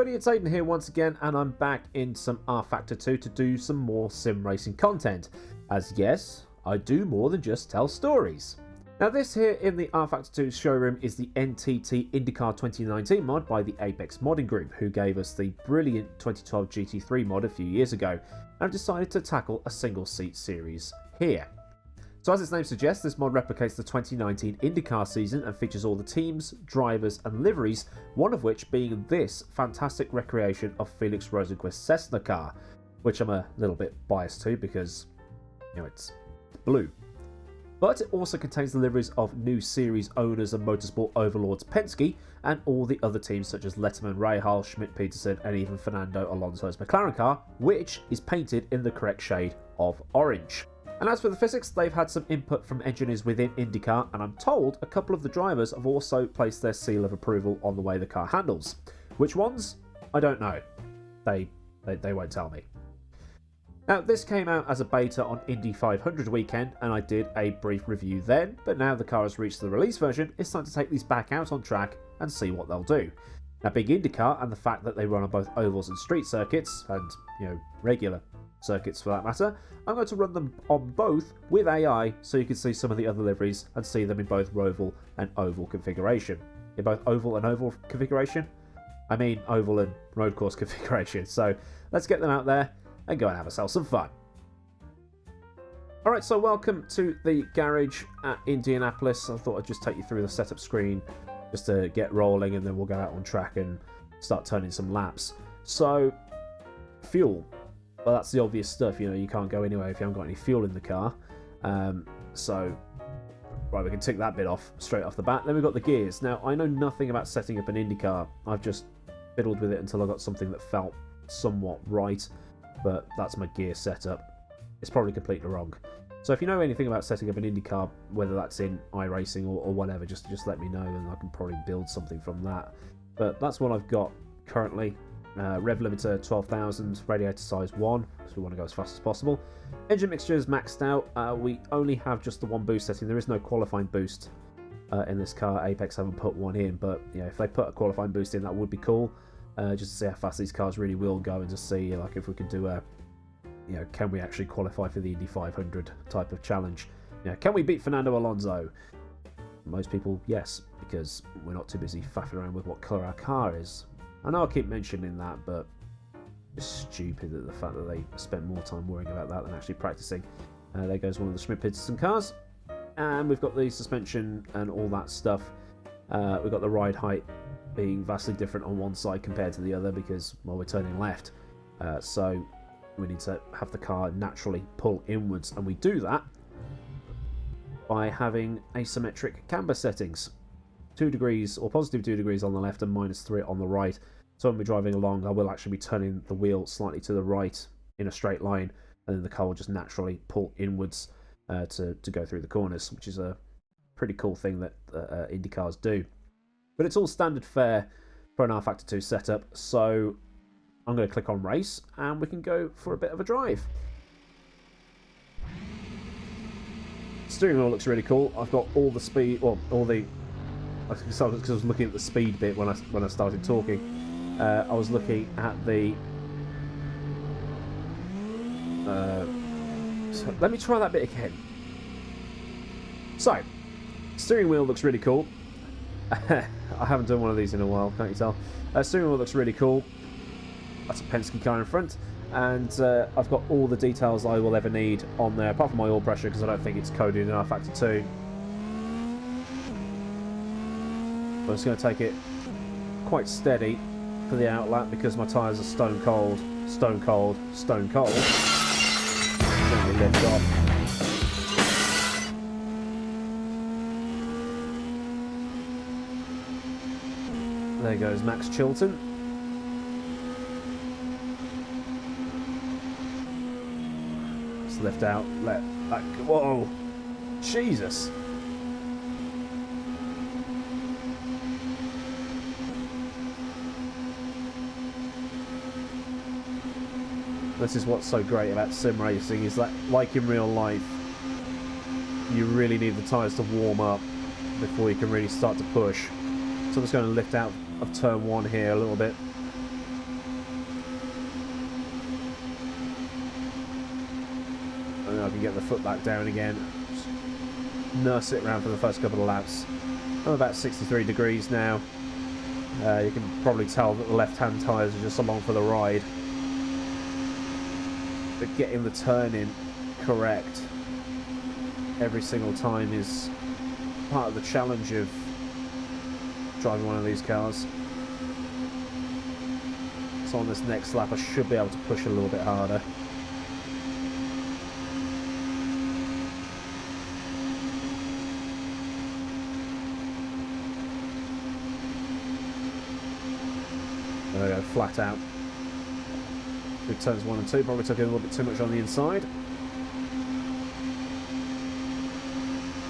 everybody, it's Aiden here once again, and I'm back in some rFactor2 to do some more sim racing content. As yes, I do more than just tell stories. Now this here in the rFactor2 showroom is the NTT IndyCar 2019 mod by the Apex modding group, who gave us the brilliant 2012 GT3 mod a few years ago, and I've decided to tackle a single seat series here. So as its name suggests, this mod replicates the 2019 IndyCar season and features all the teams, drivers and liveries, one of which being this fantastic recreation of Felix Rosenqvist's Cessna car, which I'm a little bit biased to because, you know, it's blue. But it also contains the liveries of new series owners and motorsport overlords Penske and all the other teams such as Letterman, Rahal, Schmidt-Peterson and even Fernando Alonso's McLaren car, which is painted in the correct shade of orange. And as for the physics, they've had some input from engineers within IndyCar, and I'm told a couple of the drivers have also placed their seal of approval on the way the car handles. Which ones? I don't know. They won't tell me. Now, this came out as a beta on Indy 500 weekend, and I did a brief review then, but now the car has reached the release version, it's time to take these back out on track and see what they'll do. Now, being IndyCar and the fact that they run on both ovals and street circuits, and, you know, regular circuits for that matter, I'm going to run them on both with AI so you can see some of the other liveries and see them in both roval and oval configuration. In both oval and oval configuration? I mean oval and road course configuration. So let's get them out there and go and have ourselves some fun. Alright, so welcome to the garage at Indianapolis. I thought I'd just take you through the setup screen just to get rolling, and then we'll go out on track and start turning some laps. So, fuel. Well, that's the obvious stuff, you know, you can't go anywhere if you haven't got any fuel in the car. So, right, we can tick that bit off straight off the bat. Then we've got the gears. Now, I know nothing about setting up an IndyCar. I've just fiddled with it until I got something that felt somewhat right, but that's my gear setup. It's probably completely wrong. So if you know anything about setting up an IndyCar, whether that's in iRacing or whatever, just let me know and I can probably build something from that. But that's what I've got currently. Rev limiter 12,000, radiator size 1, because we want to go as fast as possible. Engine mixture is maxed out. We only have just the one boost setting. There is no qualifying boost in this car. Apex haven't put one in, but you know, if they put a qualifying boost in, that would be cool. Just to see how fast these cars really will go, and to see like if we could do a, you know, can we actually qualify for the Indy 500 type of challenge? You know, can we beat Fernando Alonso? Most people, yes, because we're not too busy faffing around with what colour our car is. I know I keep mentioning that, but it's stupid that the fact that they spent more time worrying about that than actually practicing. There goes one of the Schmidt-Peterson cars. And we've got the suspension and all that stuff. We've got the ride height being vastly different on one side compared to the other because, well, we're turning left. So we need to have the car naturally pull inwards, and we do that by having asymmetric camber settings. 2 degrees, or positive 2 degrees on the left and -3 on the right. So when we're driving along, I will actually be turning the wheel slightly to the right in a straight line, and then the car will just naturally pull inwards to go through the corners, which is a pretty cool thing that IndyCars do. But it's all standard fare for an rFactor2 setup, so I'm going to click on race, and we can go for a bit of a drive. Steering wheel looks really cool. I've got all the speed, well, all the... Because I was looking at the speed bit when I started talking. I was looking at the... so let me try that bit again. So, steering wheel looks really cool. I haven't done one of these in a while, can't you tell? Steering wheel looks really cool. That's a Penske car in front. And I've got all the details I will ever need on there, apart from my oil pressure, because I don't think it's coded in rFactor2. I'm just going to take it quite steady for the outlap because my tyres are stone cold, stone cold, stone cold. Then we lift off. There goes Max Chilton. Let's lift out, let that go. Whoa! Jesus! This is what's so great about sim racing, is that, like in real life, you really need the tyres to warm up before you can really start to push. So I'm just going to lift out of turn 1 here a little bit. And then I can get the foot back down again. Just nurse it around for the first couple of laps. I'm about 63 degrees now. You can probably tell that the left-hand tyres are just along for the ride. But getting the turn in correct every single time is part of the challenge of driving one of these cars. So on this next lap I should be able to push a little bit harder. There we go, flat out. Big turns 1 and 2, probably took it a little bit too much on the inside.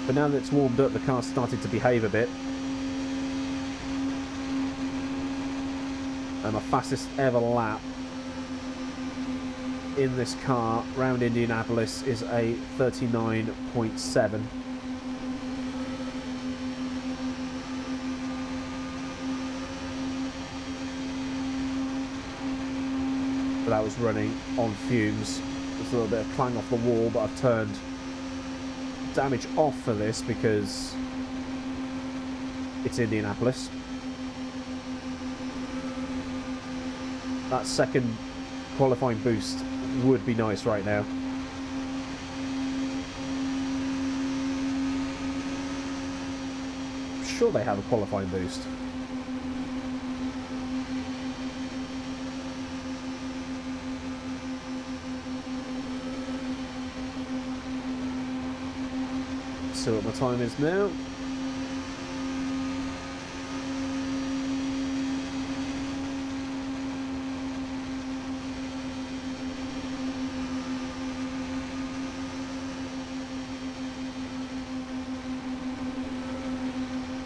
But now that it's warmed up, the car's started to behave a bit. And my fastest ever lap in this car round Indianapolis is a 39.7. But I was running on fumes. There's a little bit of clang off the wall, but I've turned damage off for this because it's Indianapolis. That second qualifying boost would be nice right now. I'm sure they have a qualifying boost. See what my time is now.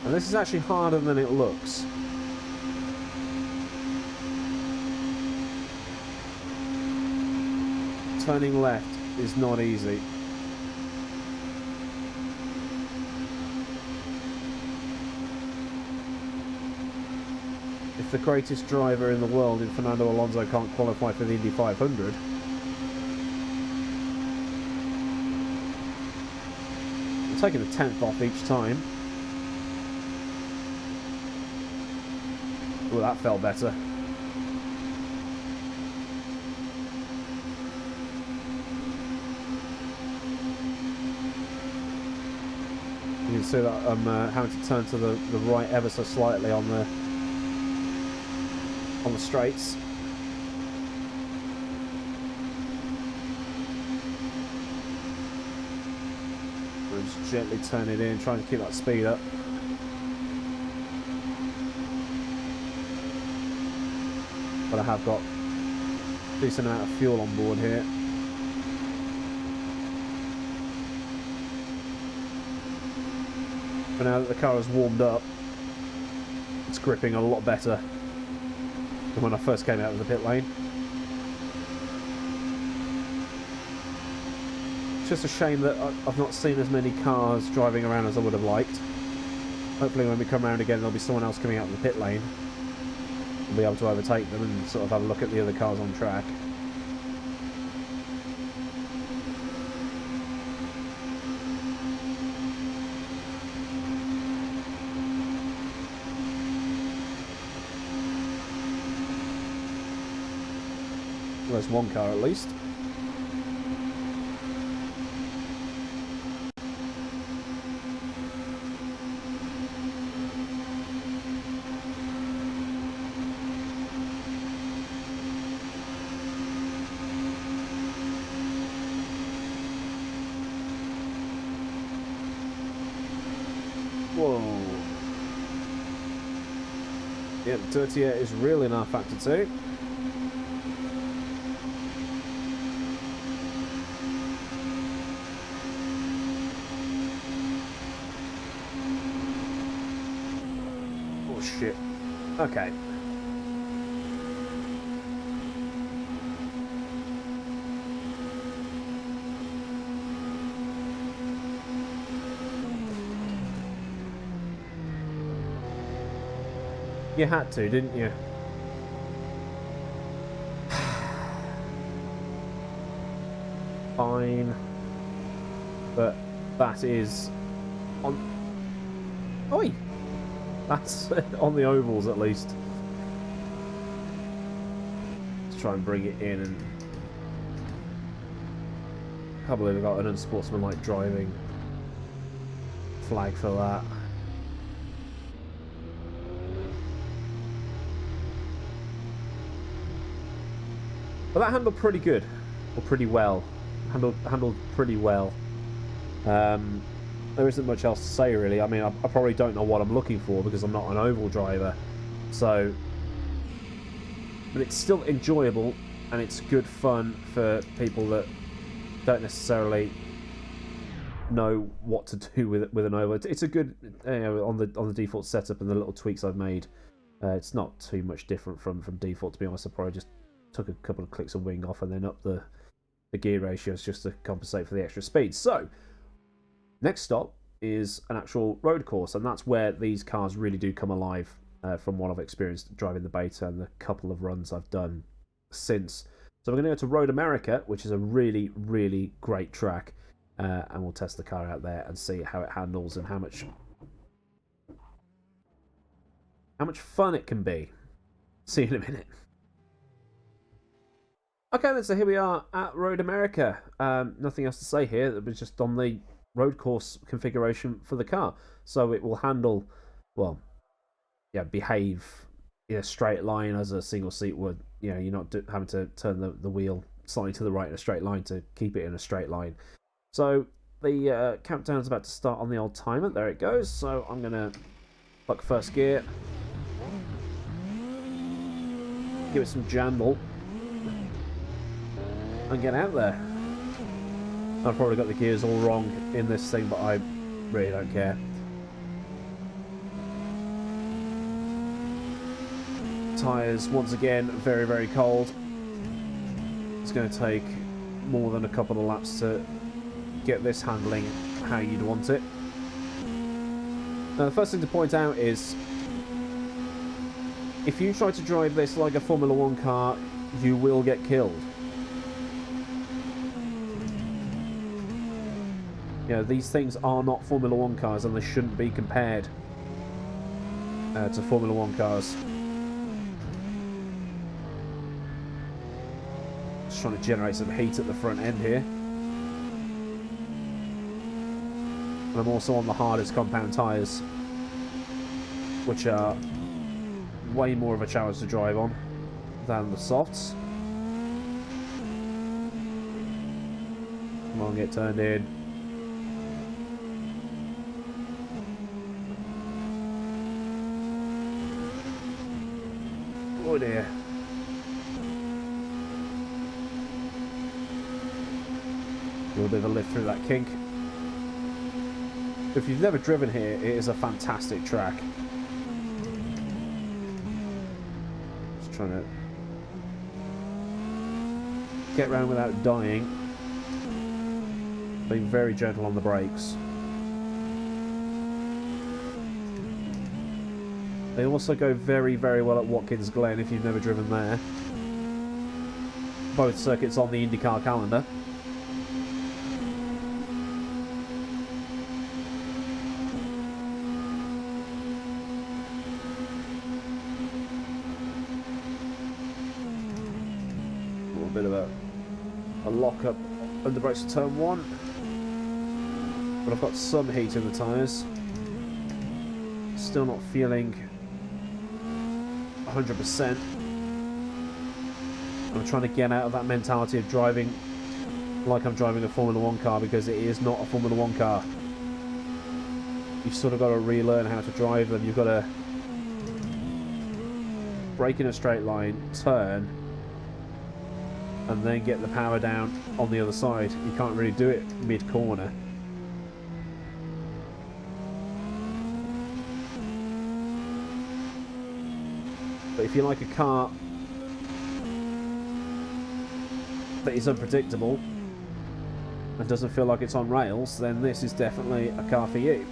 And this is actually harder than it looks. Turning left is not easy. If the greatest driver in the world in Fernando Alonso can't qualify for the Indy 500, I'm taking a 10th off each time. Oh, that felt better. You can see that I'm having to turn to the right ever so slightly on the straights. We'll just gently turn it in, trying to keep that speed up. But I have got a decent amount of fuel on board here. But now that the car has warmed up, it's gripping a lot better than when I first came out of the pit lane. It's just a shame that I've not seen as many cars driving around as I would have liked. Hopefully when we come around again there'll be someone else coming out of the pit lane. We'll be able to overtake them and sort of have a look at the other cars on track. Well, there's one car at least. Whoa. Yep, dirty air is really an rFactor2. Oh shit. Okay. You had to, didn't you? Fine. but that is on... Oi! That's on the ovals, at least. Let's try and bring it in, and... I can't believe I got an unsportsmanlike driving flag for that. But that handled pretty good, or pretty well. Handled pretty well. There isn't much else to say, really. I mean, I probably don't know what I'm looking for because I'm not an oval driver. So, but it's still enjoyable, and it's good fun for people that don't necessarily know what to do with an oval. It's a good, you know, on the default setup and the little tweaks I've made. It's not too much different from default, to be honest. I probably just took a couple of clicks of wing off and then up the gear ratios just to compensate for the extra speed. So, next stop is an actual road course, and that's where these cars really do come alive from what I've experienced driving the beta and the couple of runs I've done since. So we're going to go to Road America, which is a really, really great track, and we'll test the car out there and see how it handles and how much fun it can be. See you in a minute. Okay, then, so here we are at Road America. Nothing else to say here. It was just on the road course configuration for the car. So it will handle, well, yeah, behave in a straight line as a single seat would. You know, you're not having to turn the wheel slightly to the right in a straight line to keep it in a straight line. So the countdown is about to start on the old timer. There it goes. So I'm going to pluck first gear. Give it some jandle. And get out there. I've probably got the gears all wrong in this thing, but I really don't care. Tyres, once again, very, very cold. It's going to take more than a couple of laps to get this handling how you'd want it. Now, the first thing to point out is, if you try to drive this like a Formula 1 car, you will get killed. You know, these things are not Formula 1 cars, and they shouldn't be compared to Formula 1 cars. Just trying to generate some heat at the front end here. And I'm also on the hardest compound tyres, which are way more of a challenge to drive on than the softs. Come on, get turned in. Oh dear. A little bit of a lift through that kink. If you've never driven here, it is a fantastic track. Just trying to get around without dying. Being very gentle on the brakes. They also go very, very well at Watkins Glen if you've never driven there. Both circuits on the IndyCar calendar. A little bit of a lock-up under brakes for turn 1. But I've got some heat in the tyres. Still not feeling 100%. I'm trying to get out of that mentality of driving like I'm driving a Formula 1 car, because it is not a Formula 1 car. You've sort of got to relearn how to drive them. You've got to brake in a straight line, turn, and then get the power down on the other side. You can't really do it mid-corner. But if you like a car that is unpredictable and doesn't feel like it's on rails, then this is definitely a car for you.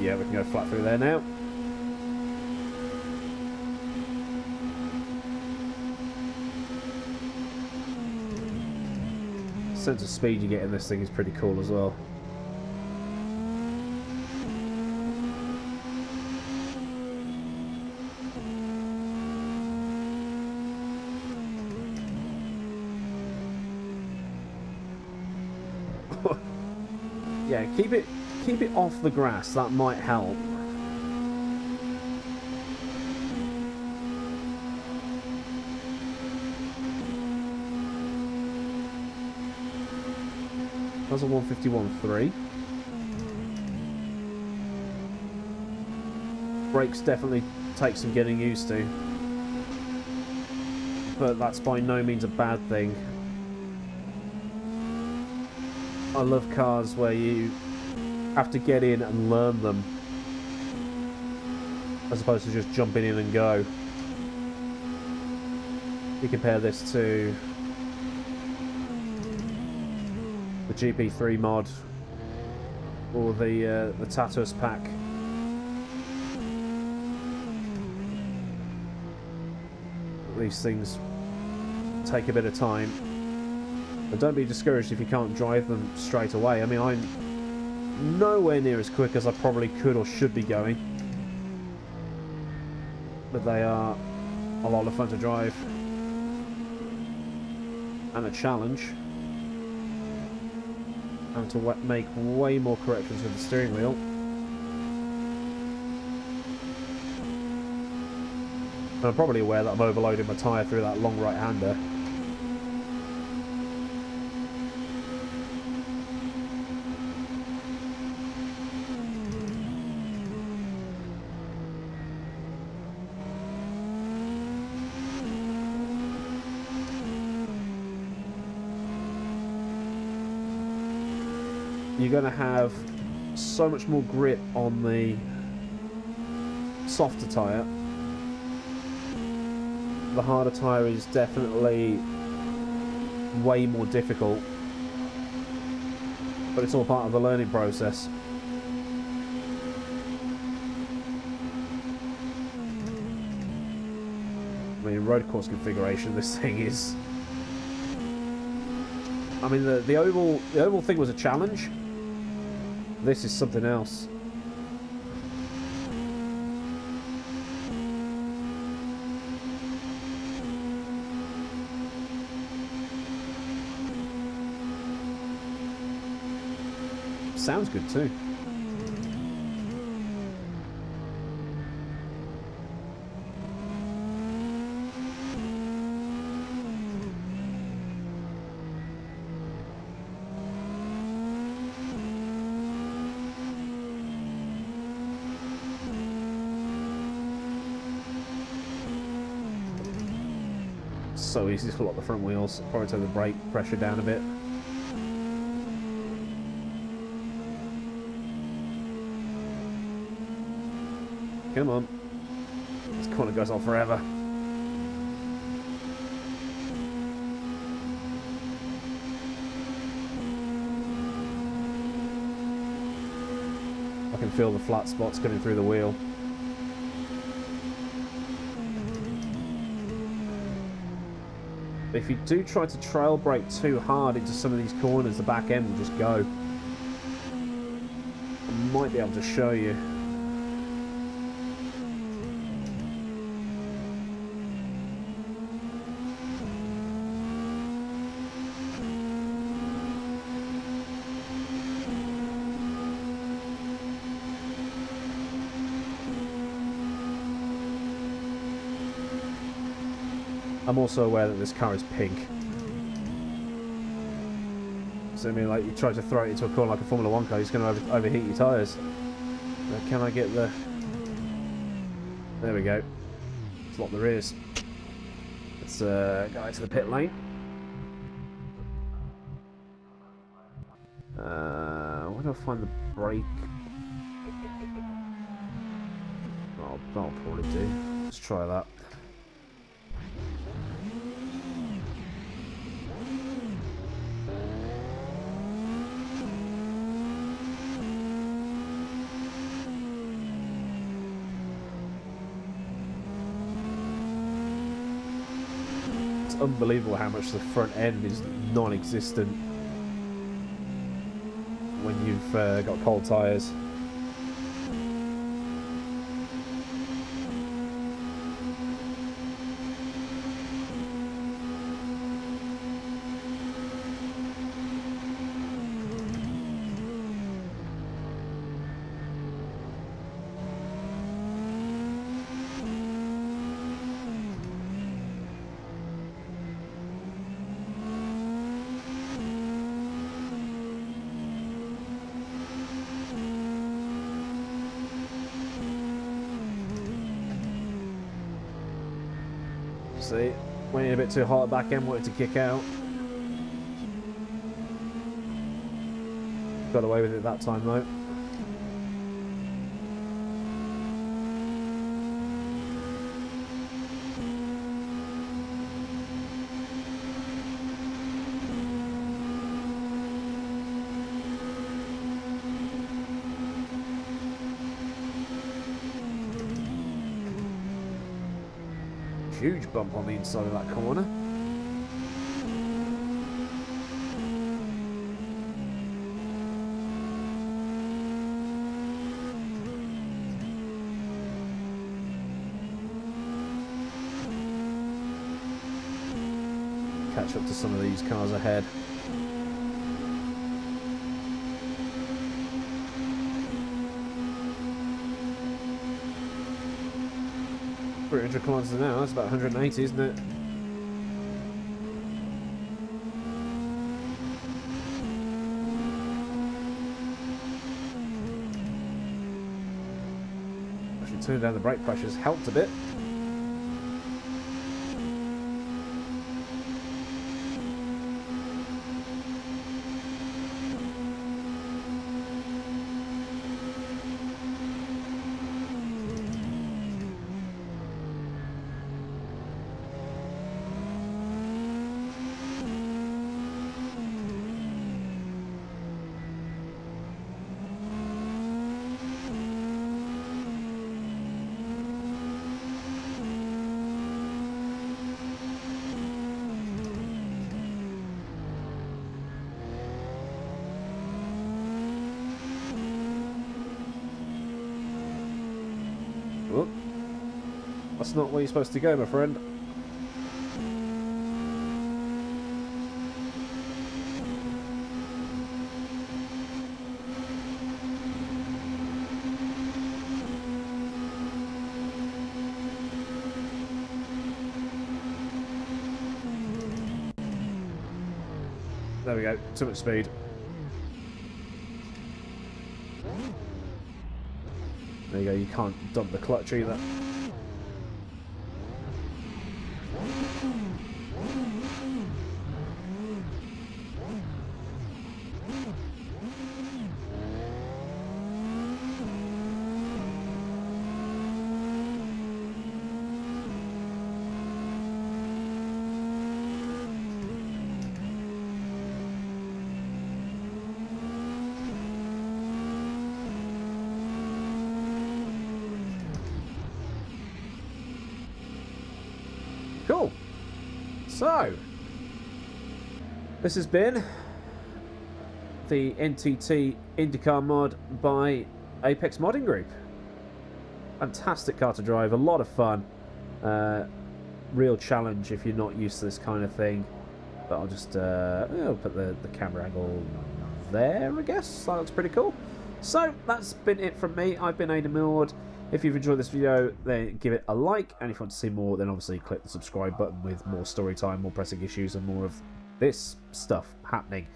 Yeah, we can go flat through there now. Sense of speed you get in this thing is pretty cool as well. Yeah, keep it off the grass. That might help. That's a 151.3. Brakes definitely take some getting used to, but that's by no means a bad thing. I love cars where you have to get in and learn them, as opposed to just jumping in and go. You compare this to the GP3 mod or the Tatus pack. These things take a bit of time, but don't be discouraged if you can't drive them straight away. I mean, I'm nowhere near as quick as I probably could or should be going, but they are a lot of fun to drive and a challenge. And to make way more corrections with the steering wheel. And I'm probably aware that I'm overloading my tyre through that long right-hander. You're going to have so much more grip on the softer tyre. The harder tyre is definitely way more difficult, but it's all part of the learning process. I mean, road course configuration, this thing is... I mean, the oval thing was a challenge. This is something else. Sounds good too. So easy to lock the front wheels. Probably take the brake pressure down a bit. Come on. This corner goes on forever. I can feel the flat spots coming through the wheel. If you do try to trail brake too hard into some of these corners, the back end will just go. I might be able to show you. I'm also aware that this car is pink. So I mean, like, you try to throw it into a corner like a Formula 1 car, it's going to overheat your tyres. Can I get the... There we go. Let's lock the rears. Let's go out to the pit lane. Where do I find the brake? Oh, that'll probably do. Let's try that. It's unbelievable how much the front end is non-existent when you've got cold tyres. See, went in a bit too hot at back end, wanted to kick out. Got away with it that time though. Huge bump on the inside of that corner. Catch up to some of these cars ahead. Kilometers an hour, that's about 180, isn't it? Actually, turning down the brake pressure's helped a bit. Whoop. That's not where you're supposed to go, my friend. There we go, too much speed. There you go, you can't dump the clutch either. Cool. So, this has been the NTT IndyCar mod by Apex Modding Group. Fantastic car to drive, a lot of fun. Real challenge if you're not used to this kind of thing. But I'll just I'll put the camera angle there, I guess. That looks pretty cool. So, that's been it from me. I've been amsimracing. If you've enjoyed this video, then give it a like, and if you want to see more, then obviously click the subscribe button with more story time, more pressing issues, and more of this stuff happening.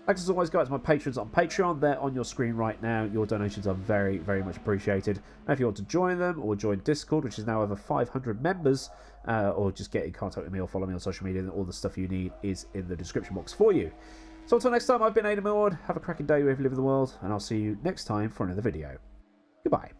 Thanks as always, guys, to my patrons on Patreon. They're on your screen right now. Your donations are very, very much appreciated. And if you want to join them, or join Discord, which is now over 500 members, or just get in contact with me or follow me on social media, then all the stuff you need is in the description box for you. So until next time, I've been amsimracing. Have a cracking day wherever you live in the world, and I'll see you next time for another video. Goodbye.